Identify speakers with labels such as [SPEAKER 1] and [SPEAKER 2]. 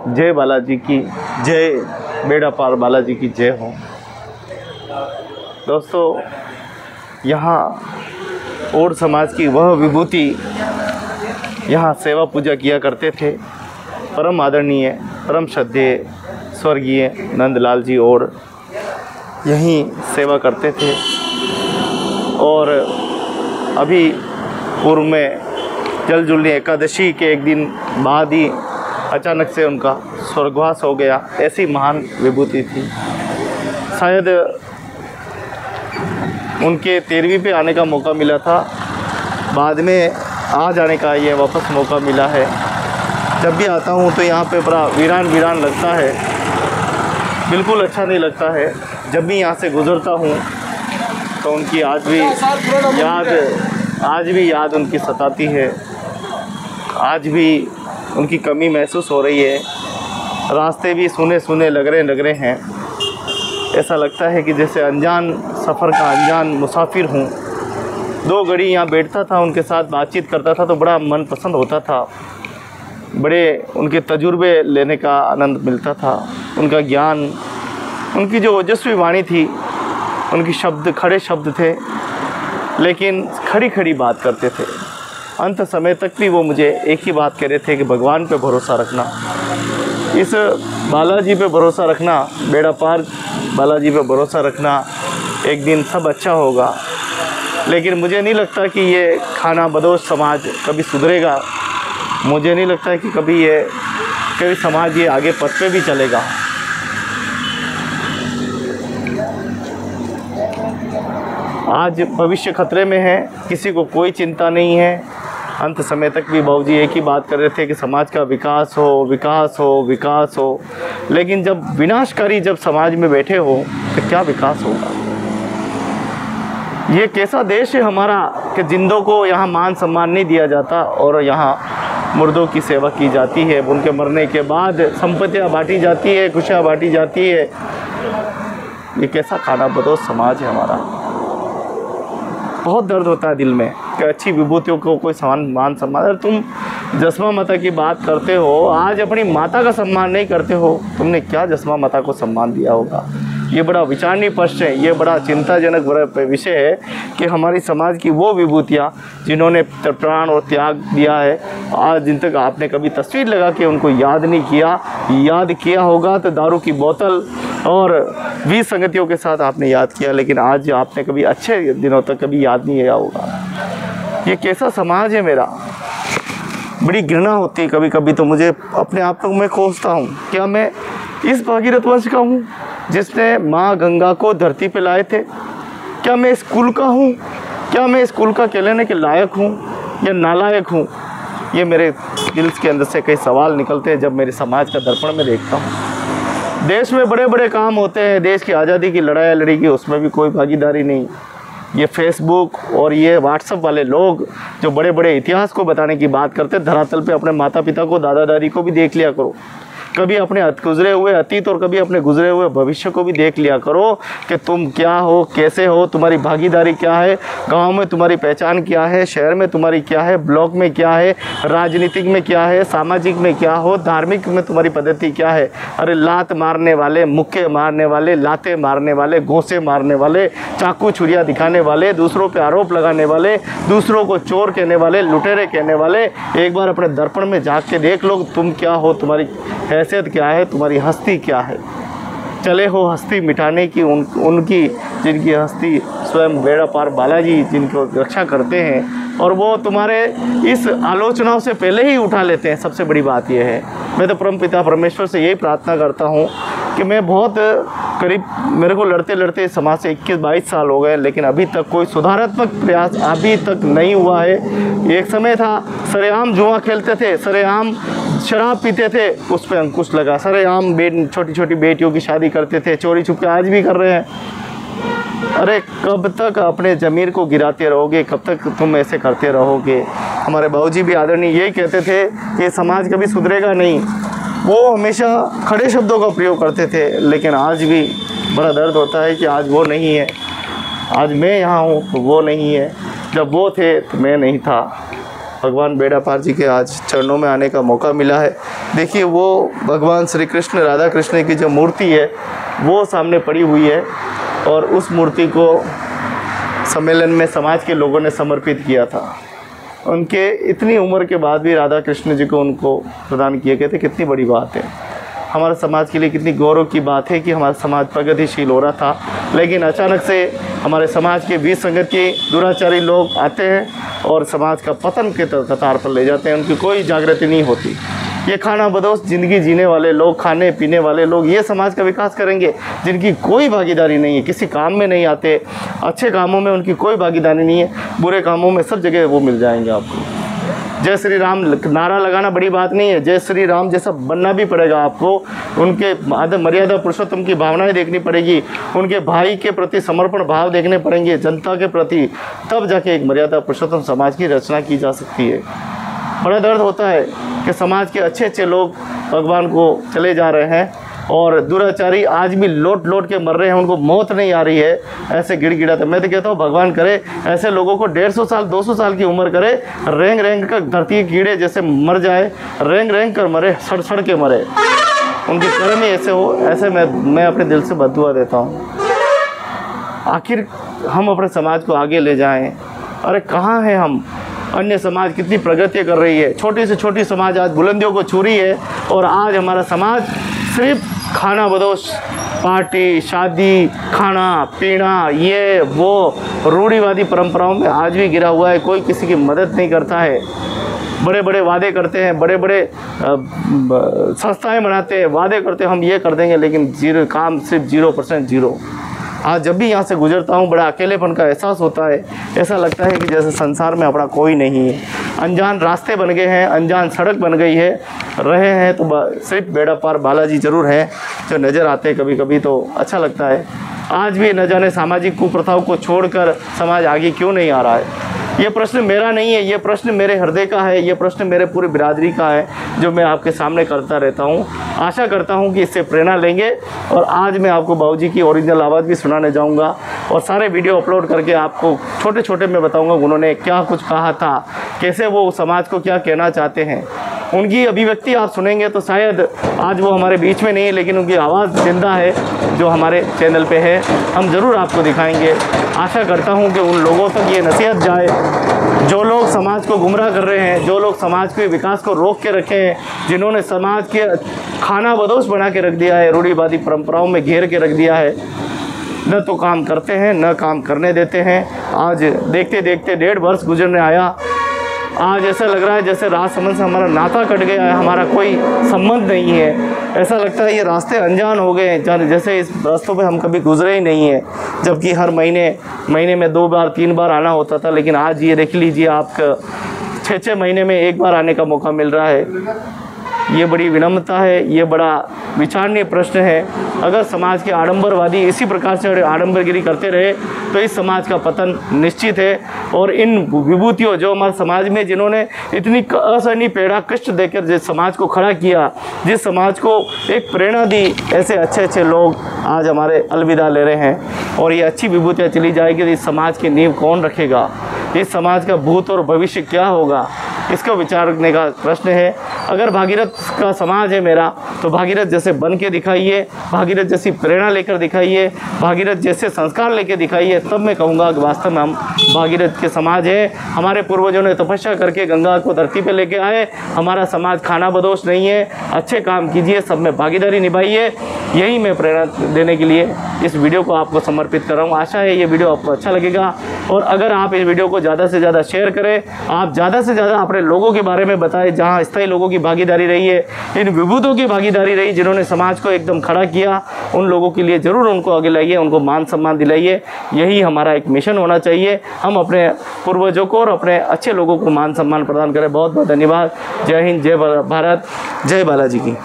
[SPEAKER 1] जय बालाजी की जय, बेड़ा पार बालाजी की जय हो। दोस्तों, यहाँ और समाज की वह विभूति यहाँ सेवा पूजा किया करते थे। परम आदरणीय, परम श्रद्धेय स्वर्गीय नंदलाल जी और यहीं सेवा करते थे। और अभी पूर्व में जलजूलनी एकादशी के एक दिन बाद ही अचानक से उनका स्वर्गवास हो गया। ऐसी महान विभूति थी। शायद उनके 13वीं पे आने का मौका मिला था, बाद में आ जाने का ये वापस मौका मिला है। जब भी आता हूँ तो यहाँ पे बड़ा वीरान वीरान लगता है, बिल्कुल अच्छा नहीं लगता है। जब भी यहाँ से गुज़रता हूँ तो उनकी आज भी याद उनकी सताती है। आज भी उनकी कमी महसूस हो रही है। रास्ते भी सुने सुने लग रहे हैं। ऐसा लगता है कि जैसे अनजान सफ़र का अनजान मुसाफिर हूँ। 2 घड़ी यहाँ बैठता था, उनके साथ बातचीत करता था तो बड़ा मन पसंद होता था। बड़े उनके तजुर्बे लेने का आनंद मिलता था। उनका ज्ञान, उनकी जो ओजस्वी वाणी थी, उनकी शब्द खड़े शब्द थे, लेकिन खड़ी खड़ी बात करते थे। अंत समय तक भी वो मुझे एक ही बात कह रहे थे कि भगवान पे भरोसा रखना, इस बालाजी पे भरोसा रखना, बेड़ा पार बालाजी पे भरोसा रखना, एक दिन सब अच्छा होगा। लेकिन मुझे नहीं लगता कि ये खाना बदोश समाज कभी सुधरेगा। मुझे नहीं लगता कि कभी समाज ये आगे पथ पे भी चलेगा। आज भविष्य खतरे में है, किसी को कोई चिंता नहीं है। अंत समय तक भी बाबूजी एक ही बात कर रहे थे कि समाज का विकास हो, विकास हो, विकास हो। लेकिन जब विनाशकारी जब समाज में बैठे हो तो क्या विकास होगा? ये कैसा देश है हमारा कि जिंदों को यहाँ मान सम्मान नहीं दिया जाता और यहाँ मुर्दों की सेवा की जाती है। उनके मरने के बाद संपत्तियाँ बांटी जाती है, खुशियाँ बांटी जाती है। ये कैसा खाना बदोश समाज है हमारा। बहुत दर्द होता है दिल में कि अच्छी विभूतियों को कोई मान सम्मान। अगर तुम जसमा माता की बात करते हो, आज अपनी माता का सम्मान नहीं करते हो, तुमने क्या जसमा माता को सम्मान दिया होगा? ये बड़ा विचारणीय प्रश्न है। ये बड़ा चिंताजनक विषय है कि हमारी समाज की वो विभूतियाँ जिन्होंने प्राण और त्याग दिया है, आज दिन तक आपने कभी तस्वीर लगा के उनको याद नहीं किया। याद किया होगा तो दारू की बोतल और 20 संगतियों के साथ आपने याद किया, लेकिन आज आपने कभी अच्छे दिनों तक कभी याद नहीं किया होगा। ये कैसा समाज है मेरा। बड़ी घृणा होती है कभी कभी तो मुझे अपने आप को। मैं कोसता हूँ, क्या मैं इस भागीरथ वंश का हूँ जिसने माँ गंगा को धरती पे लाए थे? क्या मैं इस कुल का हूँ? क्या मैं इस कुल का कहलाने के लायक हूँ या नालायक हूँ? ये मेरे दिल के अंदर से कई सवाल निकलते हैं जब मेरे समाज का दर्पण में देखता हूँ। देश में बड़े बड़े काम होते हैं, देश की आज़ादी की लड़ाई लड़ेगी, उसमें भी कोई भागीदारी नहीं। ये फेसबुक और ये व्हाट्सएप वाले लोग जो बड़े बड़े इतिहास को बताने की बात करते हैं, धरातल पे अपने माता पिता को, दादा दादी को भी देख लिया करो। कभी अपने गुजरे हुए अतीत और कभी अपने गुजरे हुए भविष्य को भी देख लिया करो कि तुम क्या हो, कैसे हो, तुम्हारी भागीदारी क्या है, गांव में तुम्हारी पहचान क्या है, शहर में तुम्हारी क्या है, ब्लॉक में क्या है, राजनीतिक में क्या है, सामाजिक में क्या हो, धार्मिक में तुम्हारी पद्धति क्या है। अरे लात मारने वाले, मुक्के मारने वाले, लाते मारने वाले, घोंसे मारने वाले, चाकू छुरिया दिखाने वाले, दूसरों पर आरोप लगाने वाले, दूसरों को चोर कहने वाले, लुटेरे कहने वाले, एक बार अपने दर्पण में झाँक के देख लो तुम क्या हो, तुम्हारी हैसियत क्या है, तुम्हारी हस्ती क्या है। चले हो हस्ती मिटाने की उनकी जिनकी हस्ती स्वयं बेड़ा पार बालाजी जिनको रक्षा करते हैं, और वो तुम्हारे इस आलोचनाओं से पहले ही उठा लेते हैं। सबसे बड़ी बात यह है, मैं तो परमपिता परमेश्वर से यही प्रार्थना करता हूँ कि मैं बहुत करीब, मेरे को लड़ते लड़ते समाज से 21-22 साल हो गए, लेकिन अभी तक कोई सुधारात्मक प्रयास अभी तक नहीं हुआ है। एक समय था सरेआम जुआ खेलते थे, सरेआम शराब पीते थे, उस पर अंकुश लगा। सरेआम छोटी छोटी बेटियों की शादी करते थे, चोरी छुपके आज भी कर रहे हैं। अरे कब तक अपने ज़मीर को गिराते रहोगे, कब तक तुम ऐसे करते रहोगे? हमारे बाबूजी भी आदरणीय यही कहते थे कि समाज कभी सुधरेगा नहीं। वो हमेशा खड़े शब्दों का प्रयोग करते थे, लेकिन आज भी बड़ा दर्द होता है कि आज वो नहीं है। आज मैं यहाँ हूँ तो वो नहीं है, जब वो थे तो मैं नहीं था। भगवान बेड़ा पार जी के आज चरणों में आने का मौका मिला है। देखिए वो भगवान श्री कृष्ण राधा कृष्ण की जो मूर्ति है वो सामने पड़ी हुई है और उस मूर्ति को सम्मेलन में समाज के लोगों ने समर्पित किया था। उनके इतनी उम्र के बाद भी राधा कृष्ण जी को उनको प्रदान किए गए थे। कितनी बड़ी बात है, हमारे समाज के लिए कितनी गौरव की बात है कि हमारा समाज प्रगतिशील हो रहा था, लेकिन अचानक से हमारे समाज के बीच संगत के दुराचारी लोग आते हैं और समाज का पतन के कतार पर ले जाते हैं। उनकी कोई जागृति नहीं होती। ये खाना बदोश ज़िंदगी जीने वाले लोग, खाने पीने वाले लोग, ये समाज का विकास करेंगे जिनकी कोई भागीदारी नहीं है, किसी काम में नहीं आते, अच्छे कामों में उनकी कोई भागीदारी नहीं है, बुरे कामों में सब जगह वो मिल जाएंगे आपको। जय श्री राम नारा लगाना बड़ी बात नहीं है, जय श्री राम जैसा बनना भी पड़ेगा आपको। उनके आदर मर्यादा पुरुषोत्तम की भावनाएं देखनी पड़ेगी, उनके भाई के प्रति समर्पण भाव देखने पड़ेंगे, जनता के प्रति, तब जाके एक मर्यादा पुरुषोत्तम समाज की रचना की जा सकती है। बड़ा दर्द होता है कि समाज के अच्छे अच्छे लोग भगवान को चले जा रहे हैं और दुराचारी आज भी लौट लौट के मर रहे हैं, उनको मौत नहीं आ रही है, ऐसे गिड़गिड़ाते। मैं तो कहता हूँ भगवान करे ऐसे लोगों को 150 साल 200 साल की उम्र करे, रेंग रेंग कर धरती के कीड़े जैसे मर जाए, रेंग रेंग कर मरे, सड़ सड़ के मरे, उनके कर्म ही ऐसे हो। ऐसे मैं अपने दिल से बद्दुआ देता हूँ। आखिर हम अपने समाज को आगे ले जाएं। अरे कहाँ हैं हम? अन्य समाज कितनी प्रगति कर रही है, छोटी से छोटी समाज आज बुलंदियों को छू रही है और आज हमारा समाज सिर्फ खाना बदोश, पार्टी, शादी, खाना पीना, ये वो रूढ़िवादी परंपराओं में आज भी गिरा हुआ है। कोई किसी की मदद नहीं करता है, बड़े बड़े वादे करते हैं, बड़े बड़े संस्थाएं बनाते हैं, वादे करते हैं हम ये कर देंगे, लेकिन जीरो काम, सिर्फ 0% जीरो। आज जब भी यहाँ से गुजरता हूँ बड़ा अकेलेपन का एहसास होता है। ऐसा लगता है कि जैसे संसार में अपना कोई नहीं है। अनजान रास्ते बन गए हैं, अनजान सड़क बन गई है, रहे हैं तो सिर्फ बेड़ा पार बालाजी ज़रूर हैं जो नज़र आते हैं कभी कभी, तो अच्छा लगता है। आज भी न जाने सामाजिक कुप्रथाओं को छोड़कर समाज आगे क्यों नहीं आ रहा है। ये प्रश्न मेरा नहीं है, ये प्रश्न मेरे हृदय का है, ये प्रश्न मेरे पूरी बिरादरी का है जो मैं आपके सामने करता रहता हूँ। आशा करता हूँ कि इससे प्रेरणा लेंगे और आज मैं आपको बाबूजी की ओरिजिनल आवाज़ भी सुनाने जाऊँगा और सारे वीडियो अपलोड करके आपको छोटे छोटे मैं बताऊँगा उन्होंने क्या कुछ कहा था, कैसे वो समाज को क्या कहना चाहते हैं। उनकी अभिव्यक्ति आप सुनेंगे तो शायद आज वो हमारे बीच में नहीं है, लेकिन उनकी आवाज़ जिंदा है जो हमारे चैनल पे है, हम ज़रूर आपको दिखाएंगे। आशा करता हूँ कि उन लोगों तक ये नसीहत जाए जो लोग समाज को गुमराह कर रहे हैं, जो लोग समाज के विकास को रोक के रखे हैं, जिन्होंने समाज के खाना बदोश बना के रख दिया है, रूढ़िवादी परंपराओं में घेर के रख दिया है, न तो काम करते हैं न काम करने देते हैं। आज देखते देखते 1.5 वर्ष गुजरने आया, आज ऐसा लग रहा है जैसे राजसमंद से हमारा नाता कट गया है, हमारा कोई संबंध नहीं है। ऐसा लगता है ये रास्ते अनजान हो गए हैं, जैसे इस रास्तों पे हम कभी गुजरे ही नहीं है, जबकि हर महीने में 2 बार 3 बार आना होता था, लेकिन आज ये देख लीजिए आपका 6 महीने में 1 बार आने का मौका मिल रहा है। ये बड़ी विनम्रता है, ये बड़ा विचारणीय प्रश्न है। अगर समाज के आडंबरवादी इसी प्रकार से आडंबरगिरी करते रहे तो इस समाज का पतन निश्चित है। और इन विभूतियों जो हमारे समाज में जिन्होंने इतनी असहनीय पीड़ा कष्ट देकर जिस समाज को खड़ा किया, जिस समाज को एक प्रेरणा दी, ऐसे अच्छे अच्छे लोग आज हमारे अलविदा ले रहे हैं। और ये अच्छी विभूतियाँ चली जाएगी तो इस समाज की नींव कौन रखेगा, इस समाज का भूत और भविष्य क्या होगा, इसको विचारने का प्रश्न है। अगर भागीरथ का समाज है मेरा तो भागीरथ जैसे बन के दिखाइए, भागीरथ जैसी प्रेरणा लेकर दिखाइए, भागीरथ जैसे संस्कार लेकर दिखाइए, तब मैं कहूँगा कि वास्तव में हम भागीरथ के समाज है। हमारे पूर्वजों ने तपस्या करके गंगा को धरती पे लेके आए, हमारा समाज खाना बदोश नहीं है। अच्छे काम कीजिए, सब में भागीदारी निभाइए, यही मैं प्रेरणा देने के लिए इस वीडियो को आपको समर्पित कर रहा हूँ। आशा है ये वीडियो आपको अच्छा लगेगा और अगर आप इस वीडियो को ज़्यादा से ज़्यादा शेयर करें, आप ज़्यादा से ज़्यादा अपने लोगों के बारे में बताएं जहाँ स्थायी लोगों की भागीदारी रही है, इन विभूतों की भागीदारी रही जिन्होंने समाज को एकदम खड़ा किया, उन लोगों के लिए ज़रूर उनको आगे लाइए, उनको मान सम्मान दिलाइए। यही हमारा एक मिशन होना चाहिए। हम अपने पूर्वजों को और अपने अच्छे लोगों को मान सम्मान प्रदान करें। बहुत बहुत धन्यवाद। जय हिंद, जय भारत, जय बालाजी की।